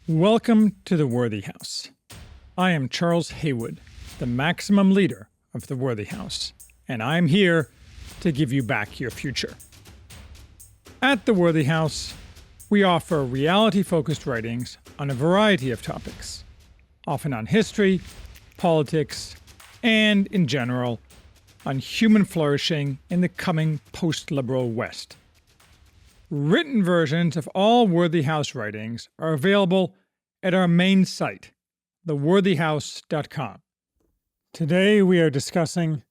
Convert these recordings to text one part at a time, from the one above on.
Welcome to the Worthy House. I am Charles Haywood, the maximum leader of the Worthy House, and I am here to give you back your future. At the Worthy House, we offer reality-focused writings on a variety of topics, often on history, politics, and, in general, on human flourishing in the coming post-liberal West. Written versions of all Worthy House writings are available at our main site, theworthyhouse.com. Today we are discussing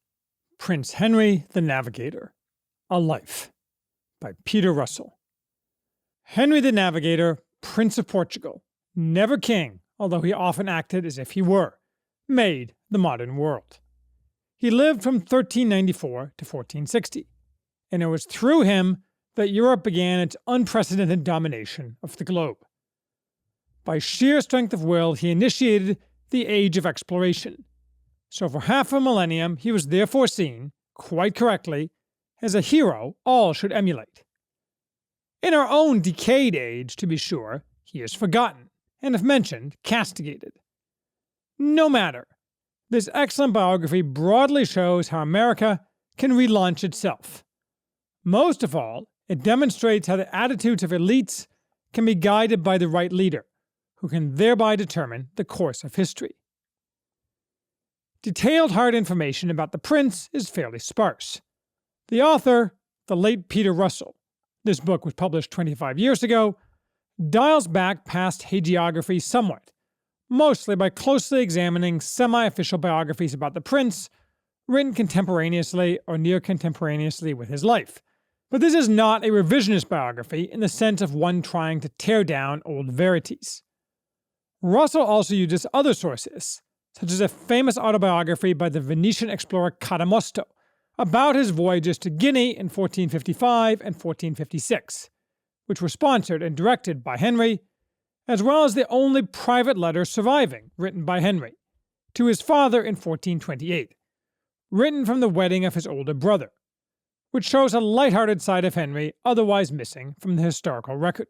Prince Henry the Navigator, A Life, by Peter Russell. Henry the Navigator, Prince of Portugal, never king, although he often acted as if he were, made the modern world. He lived from 1394 to 1460, and it was through him that Europe began its unprecedented domination of the globe. By sheer strength of will, he initiated the Age of Exploration. So for half a millennium, he was therefore seen, quite correctly, as a hero all should emulate. In our own decayed age, to be sure, he is forgotten, and if mentioned, castigated. No matter. This excellent biography broadly shows how America can relaunch itself. Most of all, it demonstrates how the attitudes of elites can be guided by the right leader, who can thereby determine the course of history. Detailed hard information about the prince is fairly sparse. The author, the late Peter Russell, this book was published 25 years ago, dials back past hagiography somewhat, mostly by closely examining semi-official biographies about the prince, written contemporaneously or near contemporaneously with his life. But this is not a revisionist biography in the sense of one trying to tear down old verities. Russell also uses other sources, such as a famous autobiography by the Venetian explorer Cadamosto about his voyages to Guinea in 1455 and 1456, which were sponsored and directed by Henry, as well as the only private letter surviving written by Henry, to his father in 1428, written from the wedding of his older brother, which shows a light-hearted side of Henry otherwise missing from the historical record.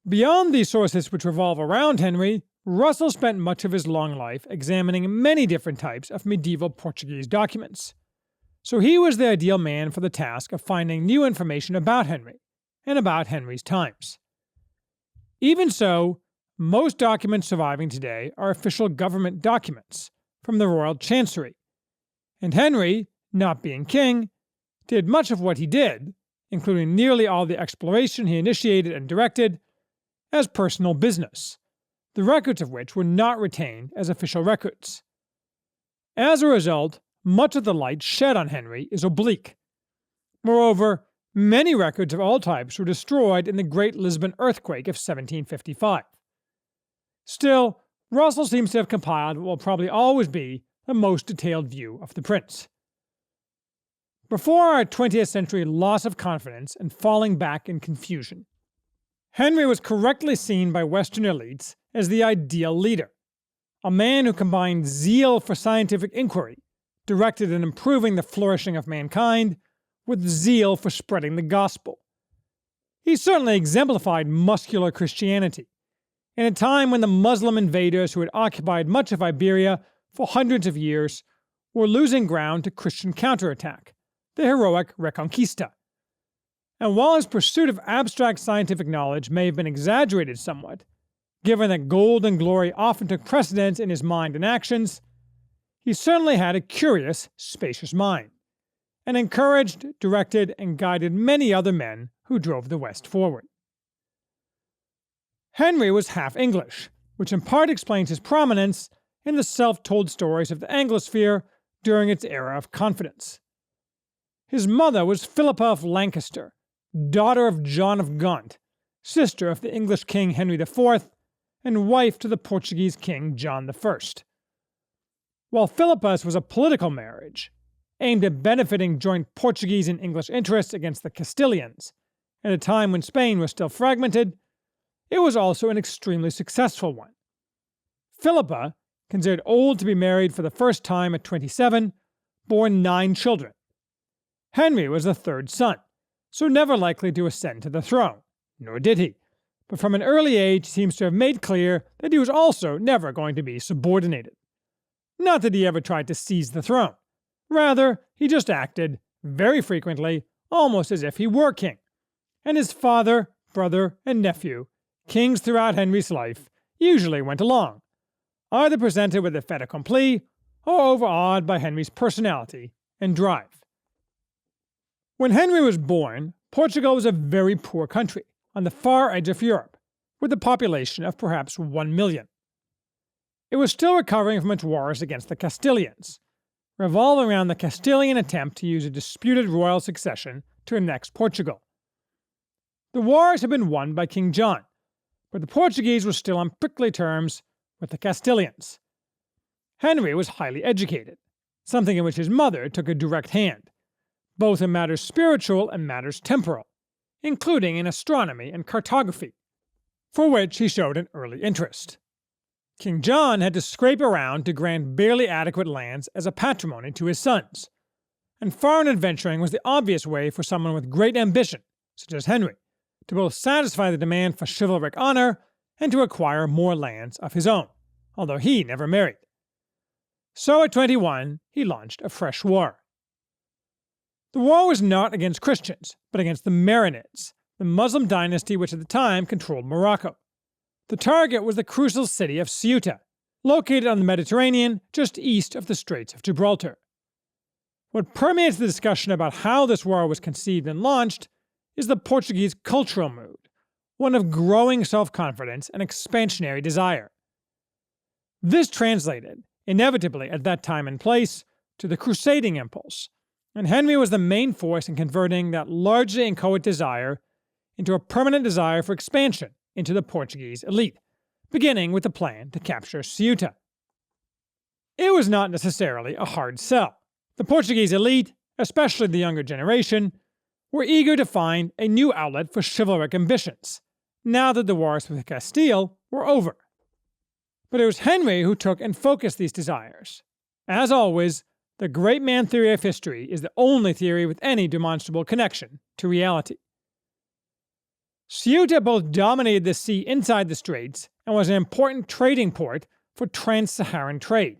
Beyond these sources which revolve around Henry, Russell spent much of his long life examining many different types of medieval Portuguese documents, so he was the ideal man for the task of finding new information about Henry and about Henry's times. Even so, most documents surviving today are official government documents from the royal chancery, and Henry, not being king, did much of what he did, including nearly all the exploration he initiated and directed, as personal business, the records of which were not retained as official records. As a result, much of the light shed on Henry is oblique. Moreover, many records of all types were destroyed in the Great Lisbon earthquake of 1755. Still, Russell seems to have compiled what will probably always be the most detailed view of the prince. Before our 20th century loss of confidence and falling back in confusion, Henry was correctly seen by Western elites as the ideal leader, a man who combined zeal for scientific inquiry, directed in improving the flourishing of mankind, with zeal for spreading the gospel. He certainly exemplified muscular Christianity, in a time when the Muslim invaders who had occupied much of Iberia for hundreds of years were losing ground to Christian counterattack, the heroic Reconquista. And while his pursuit of abstract scientific knowledge may have been exaggerated somewhat, given that gold and glory often took precedence in his mind and actions, he certainly had a curious, spacious mind, and encouraged, directed, and guided many other men who drove the West forward. Henry was half English, which in part explains his prominence in the self-told stories of the Anglosphere during its era of confidence. His mother was Philippa of Lancaster, daughter of John of Gaunt, sister of the English king Henry IV, and wife to the Portuguese king John I. While Philippa's was a political marriage, aimed at benefiting joint Portuguese and English interests against the Castilians, at a time when Spain was still fragmented, it was also an extremely successful one. Philippa, considered old to be married for the first time at 27, bore 9 children. Henry was the third son, so never likely to ascend to the throne, nor did he, but from an early age seems to have made clear that he was also never going to be subordinated. Not that he ever tried to seize the throne. Rather, he just acted, very frequently, almost as if he were king. And his father, brother, and nephew, kings throughout Henry's life, usually went along, either presented with a fait accompli or overawed by Henry's personality and drive. When Henry was born, Portugal was a very poor country on the far edge of Europe, with a population of perhaps 1 million. It was still recovering from its wars against the Castilians, revolving around the Castilian attempt to use a disputed royal succession to annex Portugal. The wars had been won by King John, but the Portuguese were still on prickly terms with the Castilians. Henry was highly educated, something in which his mother took a direct hand, both in matters spiritual and matters temporal, including in astronomy and cartography, for which he showed an early interest. King John had to scrape around to grant barely adequate lands as a patrimony to his sons, and foreign adventuring was the obvious way for someone with great ambition, such as Henry, to both satisfy the demand for chivalric honor and to acquire more lands of his own, although he never married. So at 21, he launched a fresh war. The war was not against Christians, but against the Marinids, the Muslim dynasty which at the time controlled Morocco. The target was the crucial city of Ceuta, located on the Mediterranean just east of the Straits of Gibraltar. What permeates the discussion about how this war was conceived and launched is the Portuguese cultural mood, one of growing self-confidence and expansionary desire. This translated, inevitably at that time and place, to the crusading impulse, and Henry was the main force in converting that largely inchoate desire into a permanent desire for expansion into the Portuguese elite, beginning with the plan to capture Ceuta. It was not necessarily a hard sell. The Portuguese elite, especially the younger generation, were eager to find a new outlet for chivalric ambitions, now that the wars with Castile were over. But it was Henry who took and focused these desires. As always, the great man theory of history is the only theory with any demonstrable connection to reality. Ceuta both dominated the sea inside the straits and was an important trading port for trans-Saharan trade,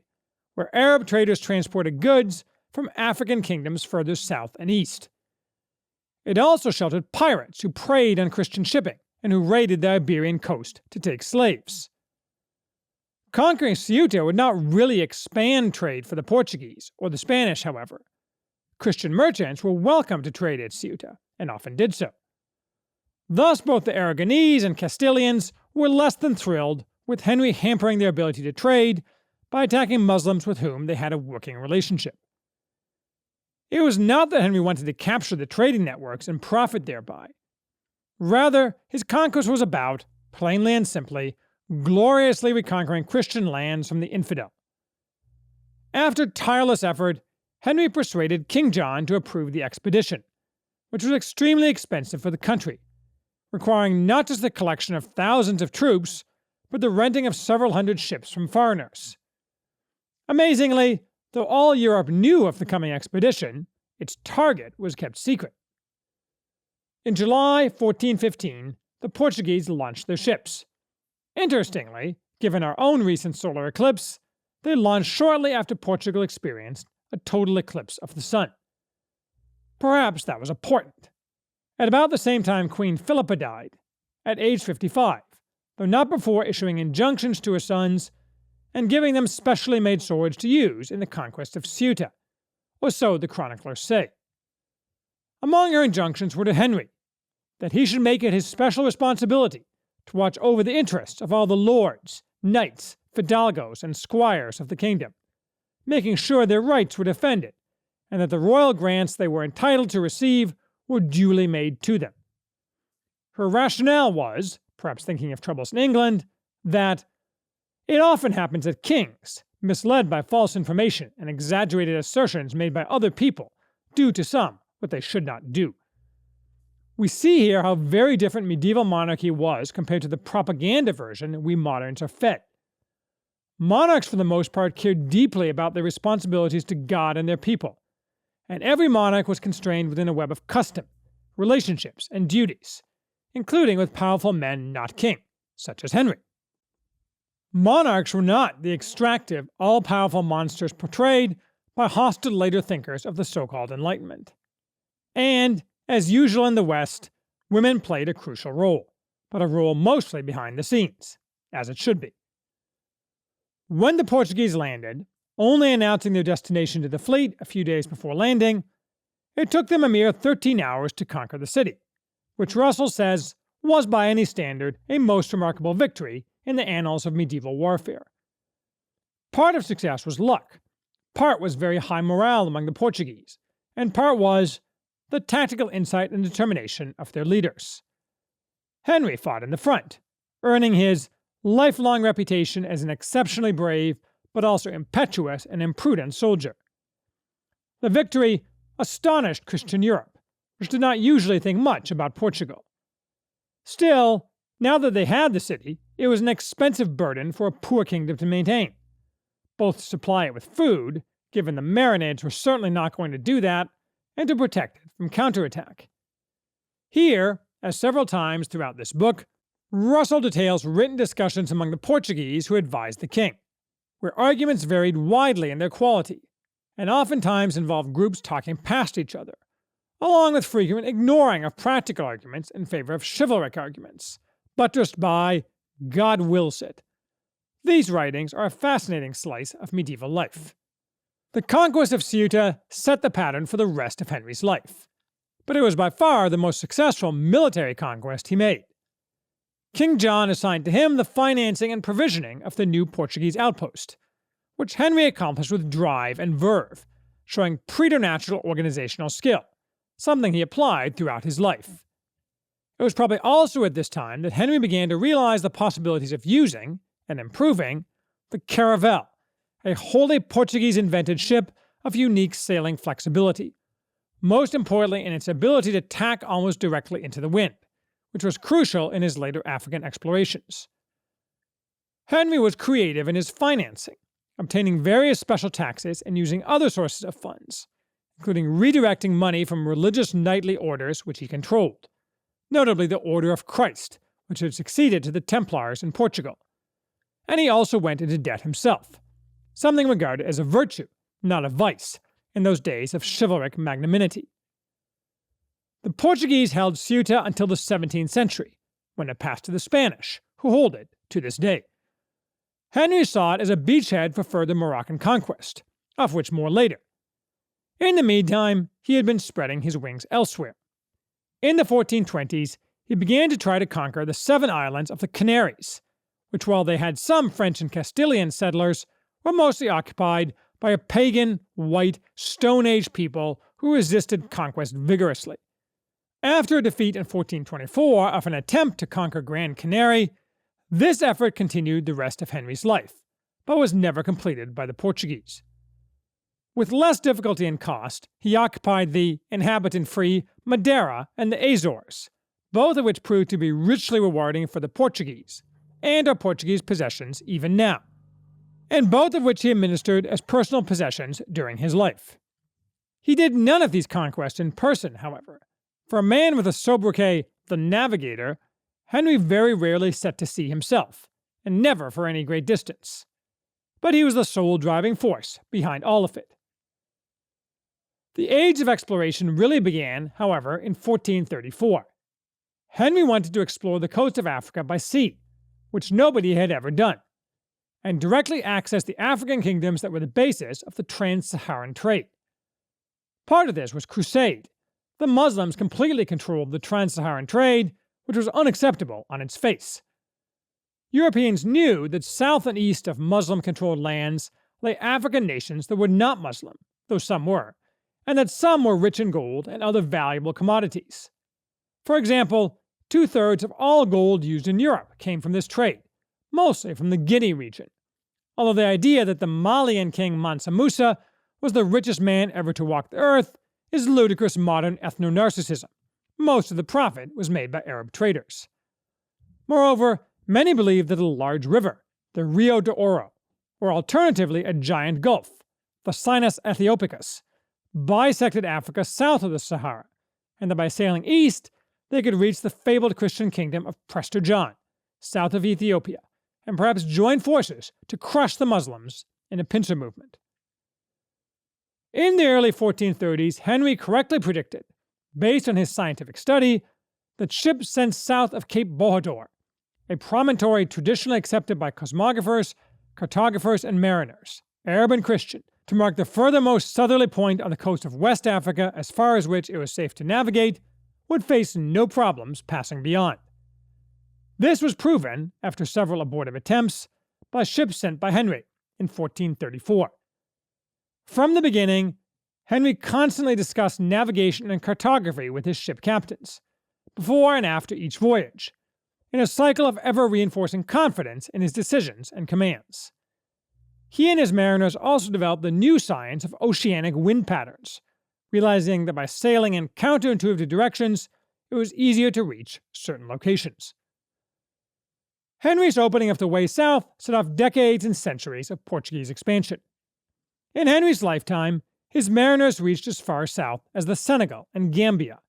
where Arab traders transported goods from African kingdoms further south and east. It also sheltered pirates who preyed on Christian shipping and who raided the Iberian coast to take slaves. Conquering Ceuta would not really expand trade for the Portuguese or the Spanish, however. Christian merchants were welcome to trade at Ceuta, and often did so. Thus, both the Aragonese and Castilians were less than thrilled with Henry hampering their ability to trade by attacking Muslims with whom they had a working relationship. It was not that Henry wanted to capture the trading networks and profit thereby. Rather, his conquest was about, plainly and simply, gloriously reconquering Christian lands from the infidel. After tireless effort, Henry persuaded King John to approve the expedition, which was extremely expensive for the country, requiring not just the collection of thousands of troops, but the renting of several hundred ships from foreigners. Amazingly, though all Europe knew of the coming expedition, its target was kept secret. In July 1415, the Portuguese launched their ships. Interestingly, given our own recent solar eclipse, they launched shortly after Portugal experienced a total eclipse of the sun. Perhaps that was important. At about the same time Queen Philippa died, at age 55, though not before issuing injunctions to her sons and giving them specially made swords to use in the conquest of Ceuta, or so the chroniclers say. Among her injunctions were to Henry, that he should make it his special responsibility to watch over the interests of all the lords, knights, fidalgos, and squires of the kingdom, making sure their rights were defended, and that the royal grants they were entitled to receive were duly made to them. Her rationale was, perhaps thinking of troubles in England, that it often happens that kings, misled by false information and exaggerated assertions made by other people, do to some what they should not do. We see here how very different medieval monarchy was compared to the propaganda version we moderns are fed. Monarchs, for the most part, cared deeply about their responsibilities to God and their people, and every monarch was constrained within a web of custom, relationships, and duties, including with powerful men not king, such as Henry. Monarchs were not the extractive, all-powerful monsters portrayed by hostile later thinkers of the so-called Enlightenment. And, as usual in the West, women played a crucial role, but a role mostly behind the scenes, as it should be. When the Portuguese landed, only announcing their destination to the fleet a few days before landing, it took them a mere 13 hours to conquer the city, which Russell says was by any standard a most remarkable victory in the annals of medieval warfare. Part of success was luck, part was very high morale among the Portuguese, and part was the tactical insight and determination of their leaders. Henry fought in the front, earning his lifelong reputation as an exceptionally brave but also impetuous and imprudent soldier. The victory astonished Christian Europe, which did not usually think much about Portugal. Still, now that they had the city, it was an expensive burden for a poor kingdom to maintain, both to supply it with food, given the Marinids were certainly not going to do that, and to protect it from counterattack. Here, as several times throughout this book, Russell details written discussions among the Portuguese who advised the king, where arguments varied widely in their quality, and oftentimes involved groups talking past each other, along with frequent ignoring of practical arguments in favor of chivalric arguments, buttressed by God wills it. These writings are a fascinating slice of medieval life. The conquest of Ceuta set the pattern for the rest of Henry's life, but it was by far the most successful military conquest he made. King John assigned to him the financing and provisioning of the new Portuguese outpost, which Henry accomplished with drive and verve, showing preternatural organizational skill, something he applied throughout his life. It was probably also at this time that Henry began to realize the possibilities of using, and improving, the caravel, a wholly Portuguese-invented ship of unique sailing flexibility, most importantly in its ability to tack almost directly into the wind, which was crucial in his later African explorations. Henry was creative in his financing, obtaining various special taxes and using other sources of funds, including redirecting money from religious knightly orders which he controlled, notably the Order of Christ, which had succeeded to the Templars in Portugal. And he also went into debt himself, something regarded as a virtue, not a vice, in those days of chivalric magnanimity. The Portuguese held Ceuta until the 17th century, when it passed to the Spanish, who hold it to this day. Henry saw it as a beachhead for further Moroccan conquest, of which more later. In the meantime, he had been spreading his wings elsewhere. In the 1420s, he began to try to conquer the 7 islands of the Canaries, which, while they had some French and Castilian settlers, were mostly occupied by a pagan, white, Stone Age people who resisted conquest vigorously. After a defeat in 1424 of an attempt to conquer Gran Canary, this effort continued the rest of Henry's life, but was never completed by the Portuguese. With less difficulty and cost, he occupied the inhabitant-free Madeira and the Azores, both of which proved to be richly rewarding for the Portuguese, and are Portuguese possessions even now, and both of which he administered as personal possessions during his life. He did none of these conquests in person, however. For a man with a sobriquet, the Navigator, Henry very rarely set to sea himself, and never for any great distance. But he was the sole driving force behind all of it. The age of exploration really began, however, in 1434. Henry wanted to explore the coast of Africa by sea, which nobody had ever done, and directly access the African kingdoms that were the basis of the trans-Saharan trade. Part of this was crusade. The Muslims completely controlled the trans-Saharan trade, which was unacceptable on its face. Europeans knew that south and east of Muslim-controlled lands lay African nations that were not Muslim, though some were, and that some were rich in gold and other valuable commodities. For example, 2/3 of all gold used in Europe came from this trade, mostly from the Guinea region, although the idea that the Malian king Mansa Musa was the richest man ever to walk the earth is ludicrous modern ethno-narcissism. Most of the profit was made by Arab traders. Moreover, many believed that a large river, the Rio de Oro, or alternatively a giant gulf, the Sinus Ethiopiacus, bisected Africa south of the Sahara, and that by sailing east, they could reach the fabled Christian kingdom of Prester John, south of Ethiopia, and perhaps join forces to crush the Muslims in a pincer movement. In the early 1430s, Henry correctly predicted, based on his scientific study, that ships sent south of Cape Bohador, a promontory traditionally accepted by cosmographers, cartographers, and mariners, Arab and Christian, to mark the furthermost southerly point on the coast of West Africa as far as which it was safe to navigate, would face no problems passing beyond. This was proven, after several abortive attempts, by ships sent by Henry in 1434. From the beginning, Henry constantly discussed navigation and cartography with his ship captains, before and after each voyage, in a cycle of ever-reinforcing confidence in his decisions and commands. He and his mariners also developed the new science of oceanic wind patterns, realizing that by sailing in counterintuitive directions, it was easier to reach certain locations. Henry's opening of the way south set off decades and centuries of Portuguese expansion. In Henry's lifetime, his mariners reached as far south as the Senegal and Gambia,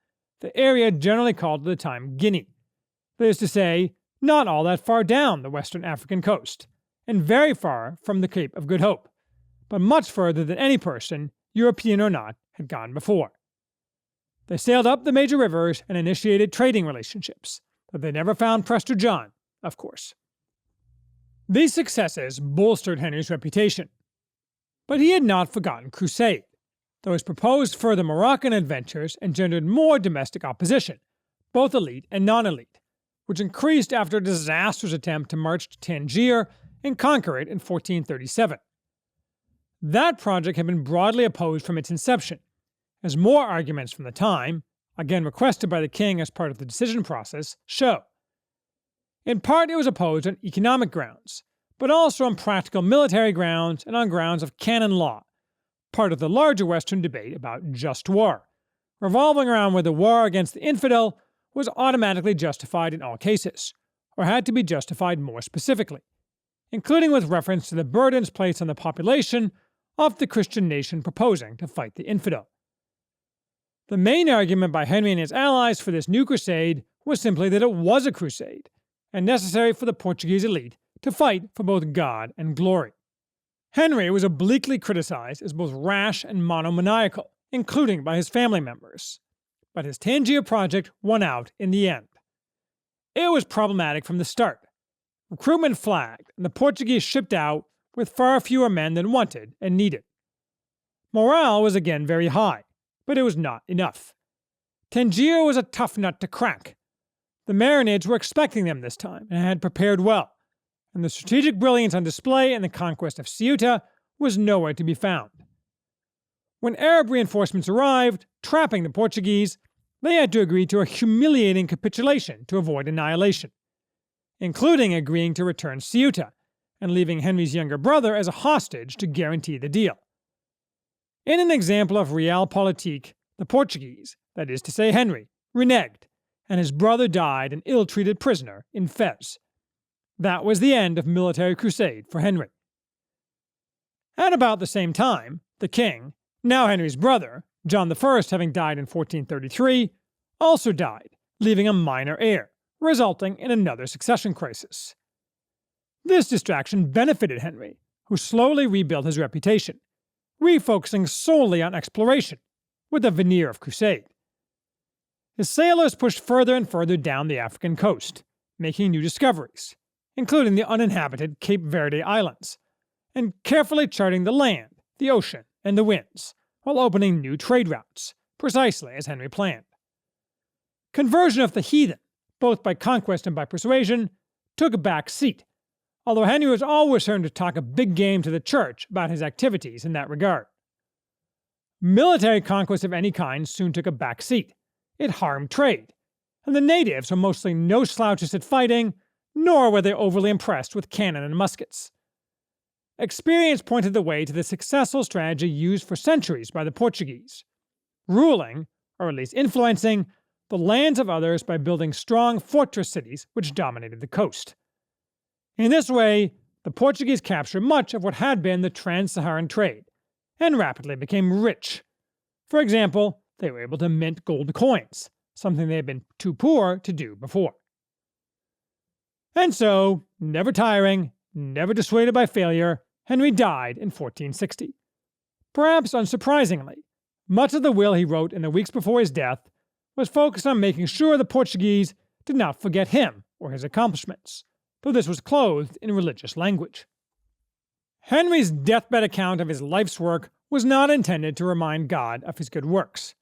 the area generally called at the time Guinea. That is to say, not all that far down the western African coast, and very far from the Cape of Good Hope, but much further than any person, European or not, had gone before. They sailed up the major rivers and initiated trading relationships, but they never found Prester John, of course. These successes bolstered Henry's reputation. But he had not forgotten crusade, though his proposed further Moroccan adventures engendered more domestic opposition, both elite and non-elite, which increased after a disastrous attempt to march to Tangier and conquer it in 1437. That project had been broadly opposed from its inception, as more arguments from the time, again requested by the king as part of the decision process, show. In part, it was opposed on economic grounds, but also on practical military grounds and on grounds of canon law, part of the larger Western debate about just war, revolving around whether war against the infidel was automatically justified in all cases, or had to be justified more specifically, including with reference to the burdens placed on the population of the Christian nation proposing to fight the infidel. The main argument by Henry and his allies for this new crusade was simply that it was a crusade, and necessary for the Portuguese elite to fight for both God and glory. Henry was obliquely criticized as both rash and monomaniacal, including by his family members. But his Tangier project won out in the end. It was problematic from the start. Recruitment flagged, and the Portuguese shipped out with far fewer men than wanted and needed. Morale was again very high, but it was not enough. Tangier was a tough nut to crack. The Marinids were expecting them this time and had prepared well, and the strategic brilliance on display in the conquest of Ceuta was nowhere to be found. When Arab reinforcements arrived, trapping the Portuguese, they had to agree to a humiliating capitulation to avoid annihilation, including agreeing to return Ceuta and leaving Henry's younger brother as a hostage to guarantee the deal. In an example of realpolitik, the Portuguese, that is to say Henry, reneged, and his brother died an ill-treated prisoner in Fez. That was the end of military crusade for Henry. At about the same time, the king, now Henry's brother, John I having died in 1433, also died, leaving a minor heir, resulting in another succession crisis. This distraction benefited Henry, who slowly rebuilt his reputation, refocusing solely on exploration, with a veneer of crusade. His sailors pushed further and further down the African coast, making new discoveries, including the uninhabited Cape Verde Islands, and carefully charting the land, the ocean, and the winds, while opening new trade routes, precisely as Henry planned. Conversion of the heathen, both by conquest and by persuasion, took a back seat, although Henry was always certain to talk a big game to the church about his activities in that regard. Military conquest of any kind soon took a back seat. It harmed trade, and the natives were mostly no slouches at fighting, nor were they overly impressed with cannon and muskets. Experience pointed the way to the successful strategy used for centuries by the Portuguese, ruling, or at least influencing, the lands of others by building strong fortress cities which dominated the coast. In this way, the Portuguese captured much of what had been the trans-Saharan trade, and rapidly became rich. For example, they were able to mint gold coins, something they had been too poor to do before. And so, never tiring, never dissuaded by failure, Henry died in 1460. Perhaps unsurprisingly, much of the will he wrote in the weeks before his death was focused on making sure the Portuguese did not forget him or his accomplishments, though this was clothed in religious language. Henry's deathbed account of his life's work was not intended to remind God of his good works.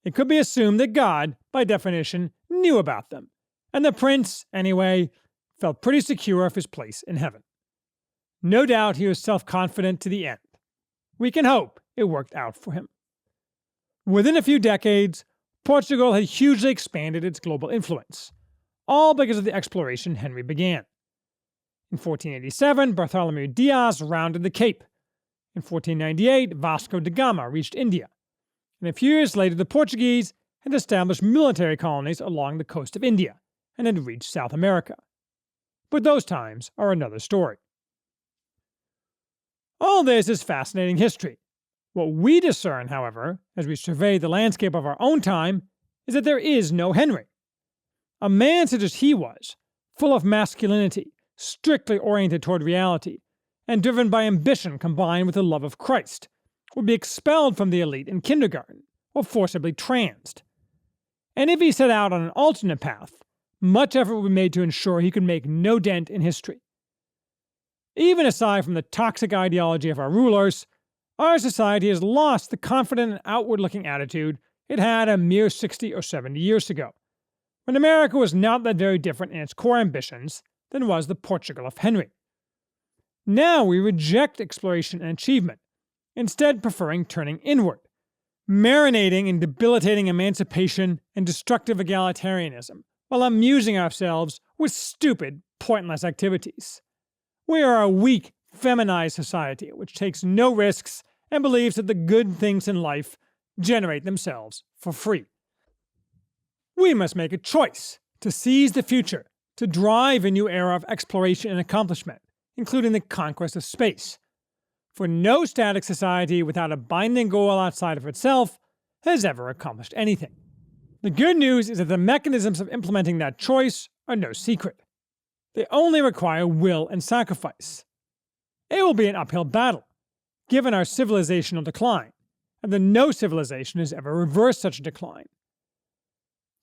It could be assumed that God, by definition, knew about them, and the prince, anyway, felt pretty secure of his place in heaven. No doubt he was self-confident to the end. We can hope it worked out for him. Within a few decades, Portugal had hugely expanded its global influence, all because of the exploration Henry began. In 1487, Bartholomew Diaz rounded the Cape. In 1498, Vasco da Gama reached India. And a few years later, the Portuguese had established military colonies along the coast of India and had reached South America. But those times are another story. All this is fascinating history. What we discern, however, as we survey the landscape of our own time, is that there is no Henry. A man such as he was, full of masculinity, strictly oriented toward reality, and driven by ambition combined with the love of Christ, would be expelled from the elite in kindergarten or forcibly transed. And if he set out on an alternate path, much effort would be made to ensure he could make no dent in history. Even aside from the toxic ideology of our rulers, our society has lost the confident and outward-looking attitude it had a mere 60 or 70 years ago, when America was not that very different in its core ambitions than was the Portugal of Henry. Now we reject exploration and achievement, instead preferring turning inward, marinating in debilitating emancipation and destructive egalitarianism, while amusing ourselves with stupid, pointless activities. We are a weak, feminized society which takes no risks and believes that the good things in life generate themselves for free. We must make a choice to seize the future, to drive a new era of exploration and accomplishment, including the conquest of space. For no static society without a binding goal outside of itself has ever accomplished anything. The good news is that the mechanisms of implementing that choice are no secret. They only require will and sacrifice. It will be an uphill battle, given our civilizational decline, and that no civilization has ever reversed such a decline.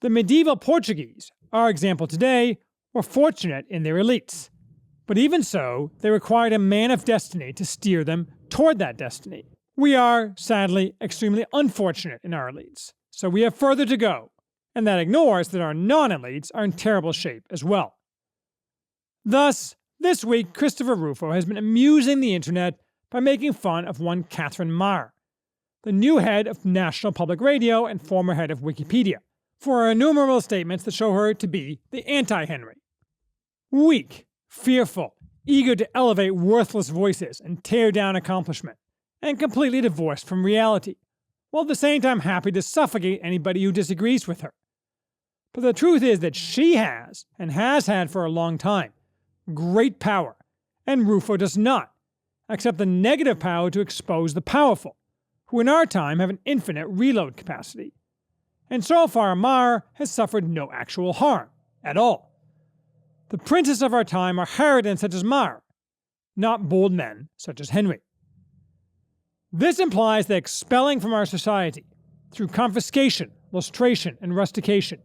The medieval Portuguese, our example today, were fortunate in their elites, but even so, they required a man of destiny to steer them toward that destiny. We are, sadly, extremely unfortunate in our elites, so we have further to go, and that ignores that our non-elites are in terrible shape as well. Thus, this week, Christopher Rufo has been amusing the internet by making fun of one Catherine Maher, the new head of National Public Radio and former head of Wikipedia, for her innumerable statements that show her to be the anti-Henry. Weak, fearful, eager to elevate worthless voices and tear down accomplishment, and completely divorced from reality, while at the same time happy to suffocate anybody who disagrees with her. But the truth is that she has, and has had for a long time, great power, and Rufo does not, except the negative power to expose the powerful, who in our time have an infinite reload capacity. And so far, Maher has suffered no actual harm, at all. The princes of our time are harridans such as Maher, not bold men such as Henry. This implies that expelling from our society, through confiscation, lustration, and rustication,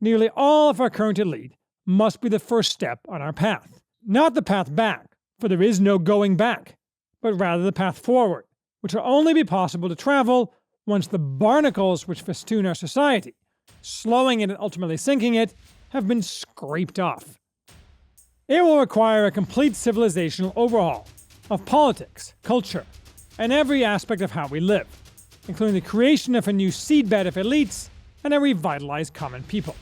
nearly all of our current elite must be the first step on our path. Not the path back, for there is no going back, but rather the path forward, which will only be possible to travel once the barnacles which festoon our society, slowing it and ultimately sinking it, have been scraped off. It will require a complete civilizational overhaul of politics, culture, and every aspect of how we live, including the creation of a new seedbed of elites and a revitalized common people.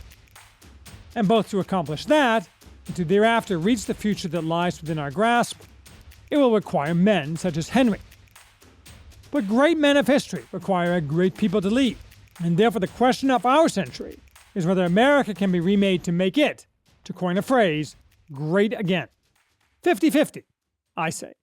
And both to accomplish that, and to thereafter reach the future that lies within our grasp, it will require men such as Henry. But great men of history require a great people to lead, and therefore the question of our century is whether America can be remade to make it, to coin a phrase, great again. 50-50, I say.